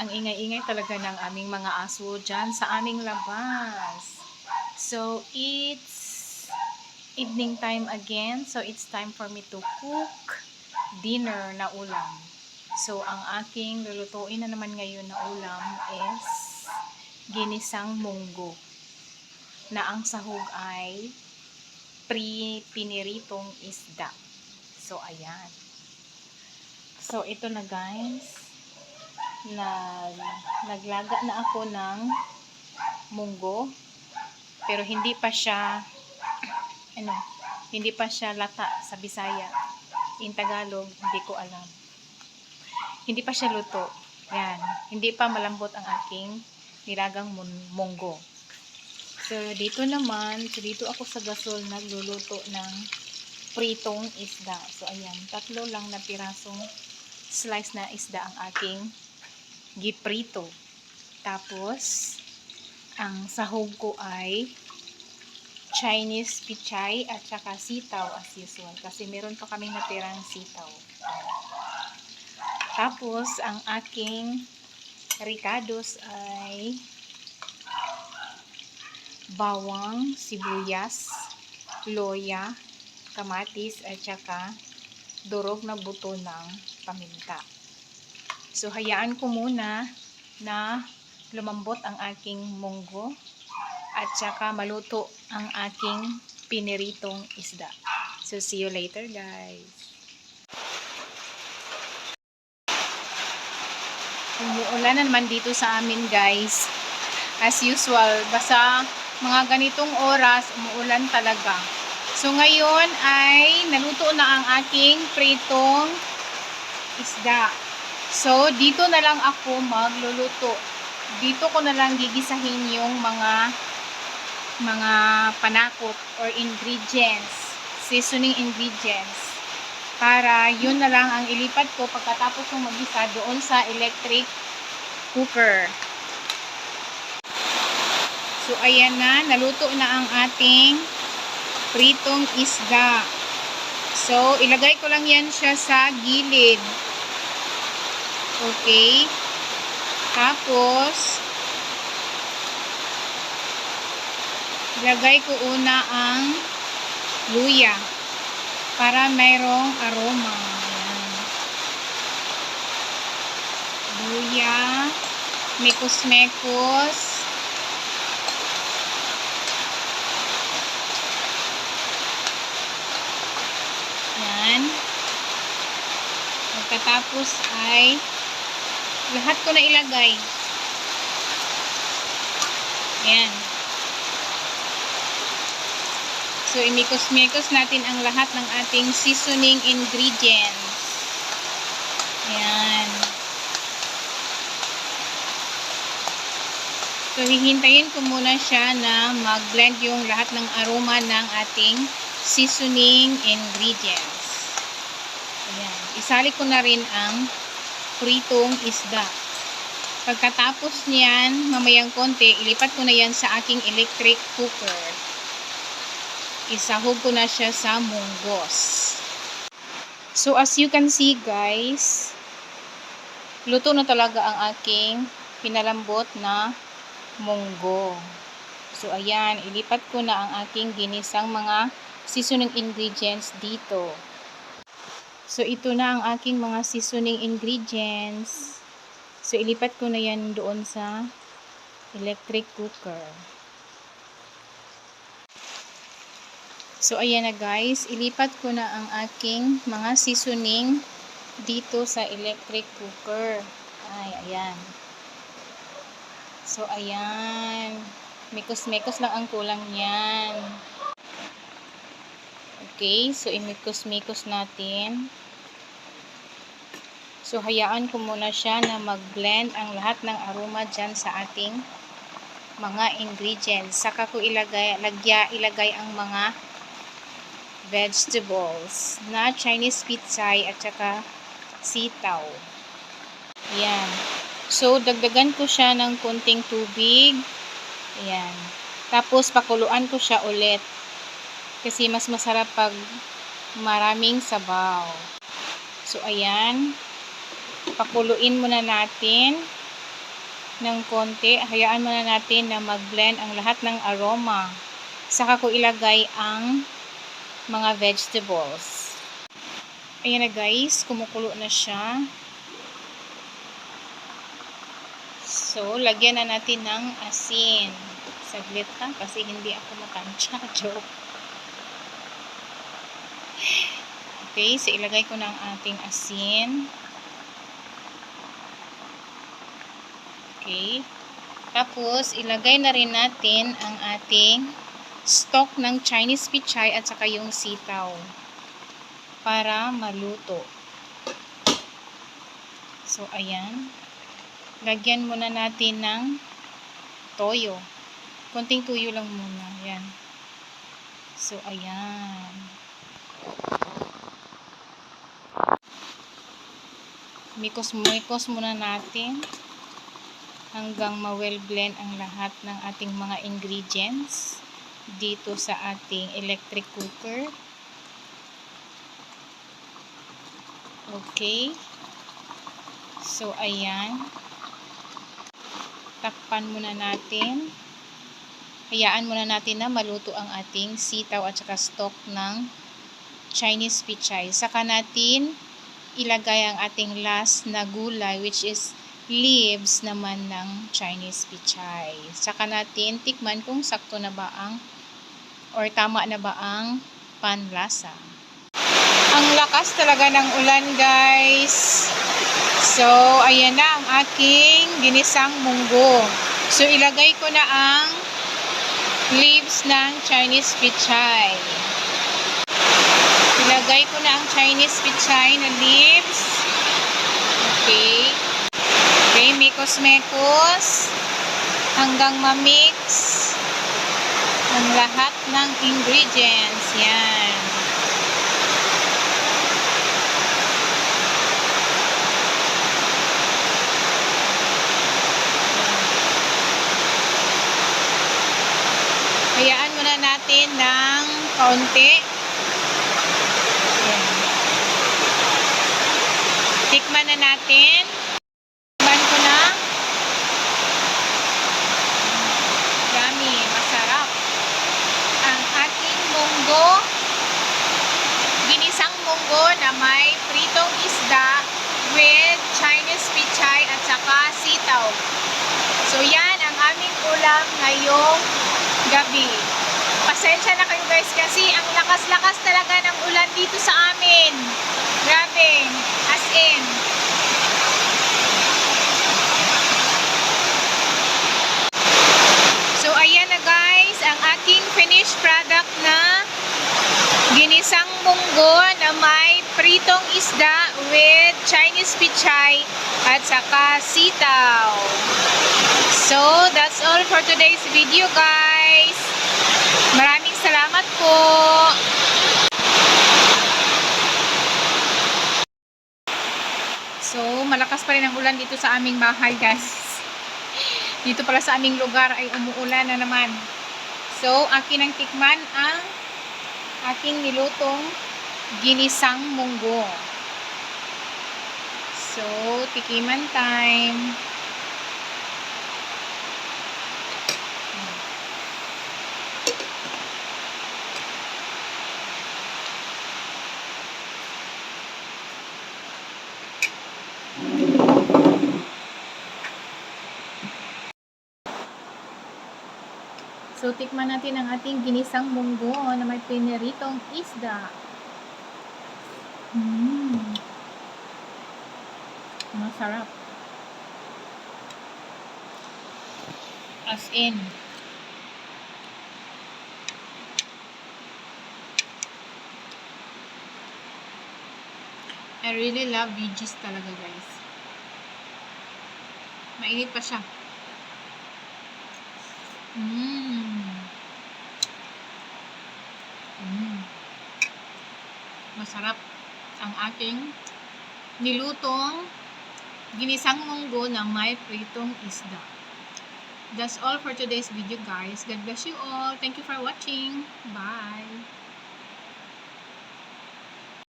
Ang ingay-ingay talaga ng aming mga aso dyan sa aming labas. So, it's evening time again. So, it's time for me to cook dinner na ulam. So, ang aking lulutuin na naman ngayon na ulam is ginisang munggo. Na ang sahog ay piniritong isda. So, ayan. So, ito na guys. Naglaga na ako ng munggo. Pero hindi pa siya lata sa Bisaya. In Tagalog, hindi ko alam. Hindi pa siya luto. Yan. Hindi pa malambot ang aking nilagang munggo. So, dito ako sa gasol nagluluto ng pritong isda. So, ayan. 3 lang na pirasong slice na isda ang aking giprito. Tapos, ang sahog ko ay Chinese pichay at saka sitaw as usual. Kasi meron pa kaming natirang sitaw. Tapos, ang aking ricados ay bawang, sibuyas, loya, kamatis, at saka durog na buto ng paminta. So, hayaan ko muna na lumambot ang aking munggo at saka maluto ang aking piniritong isda. So, see you later guys. Umuulan naman dito sa amin guys. As usual, basta mga ganitong oras, umuulan talaga. So, ngayon ay naluto na ang aking pritong isda. So, dito na lang ako magluluto. Dito ko na lang gigisahin yung mga panakot or ingredients, seasoning ingredients. Para yun na lang ang ilipat ko pagkatapos kong magisa doon sa electric cooker. So, ayan na. Naluto na ang ating pritong isda. So, ilagay ko lang yan siya sa gilid. Okay. Tapos, ilagay ko una ang luya para mayroong aroma. Ayan. Luya, mekos-mekos. Ayan. Pagkatapos ay lahat ko na ilagay. Ayan. So, imikos-mikos natin ang lahat ng ating seasoning ingredients. Ayan. So, hihintayin ko muna siya na mag-blend yung lahat ng aroma ng ating seasoning ingredients. Ayan. Isali ko na rin ang pritong isda. Pagkatapos niyan, mamayang konti, ilipat ko na yan sa aking electric cooker. Isahog ko na siya sa munggos. So, as you can see guys, luto na talaga ang aking pinalambot na munggo. So, ayan, ilipat ko na ang aking ginisang mga seasoning ingredients dito. So, ito na ang aking mga seasoning ingredients. So, ilipat ko na yan doon sa electric cooker. So, ayan na guys. Ilipat ko na ang aking mga seasoning dito sa electric cooker. Ay, ayan. So, ayan. Mikos-mikos lang ang kulang yan. Okay. So, imikos-mikos natin. So, hayaan ko muna siya na mag-blend ang lahat ng aroma dyan sa ating mga ingredients. Saka ko ilagay ang mga vegetables na Chinese pichay at saka sitaw. Ayan. So, dagdagan ko siya ng konting tubig. Ayan. Tapos, pakuluan ko siya ulit. Kasi mas masarap pag maraming sabaw. So, ayan. Pakuluin muna natin. ng konti. Hayaan muna natin na mag-blend ang lahat ng aroma. Saka ko ilagay ang mga vegetables. Ayan na guys, kumukulo na siya. So, lagyan na natin ng asin. Saglit lang kasi hindi ako matansya. Joke. Okay, so ilagay ko na ang ating asin. Okay. Tapos, ilagay na rin natin ang ating stock ng Chinese pichay at saka yung sitaw para maluto. So, ayan. Lagyan muna natin ng toyo. Konting tuyo lang muna. Ayan. So, ayan. Mikos muna natin hanggang ma-well blend ang lahat ng ating mga ingredients dito sa ating electric cooker. Okay. So, ayan. Takpan muna natin. Hayaan muna natin na maluto ang ating sitaw at saka stock ng Chinese pichay. Saka natin ilagay ang ating last na gulay, which is leaves naman ng Chinese pichay. Saka natin tikman kung sakto na ba ang or tama na ba ang panlasa. Ang lakas talaga ng ulan guys. So, ayan na ang aking ginisang munggo. So, ilagay ko na ang leaves ng Chinese pichay. Ilagay ko na ang Chinese pichay na leaves. Okay. Okay, mikos-mekos hanggang ma-mix ang lahat ng ingredients. Yan. Hayaan muna natin ng kaunti. Ayan. Tikman na natin. Tikman ko na. Yummy, masarap. Ang ating munggo, ginisang munggo na may pritong isda with Chinese pichay at saka sitaw. So yan ang aming ulam ngayong gabi. Pasensya na kayo guys kasi ang lakas-lakas talaga ng ulan dito sa amin. Grabe, as in. So ayan na guys, ang aking finished product na ginisang munggo na may pritong isda with Chinese pichay at saka sitaw. So, that's all for today's video guys. Maraming salamat po. So, malakas pa rin ang ulan dito sa aming bahay guys. Dito pala sa aming lugar ay umuulan na naman. So, akin ang tikman ang aking nilutong ginisang munggo. So, tikiman time. So, tikman natin ang ating ginisang munggo na may piniritong isda. Masarap. As in. I really love veggies talaga guys. Mainit pa siya. Masarap ang aking nilutong ginisang munggo na may pritong isda. That's all for today's video guys. God bless you all. Thank you for watching. Bye!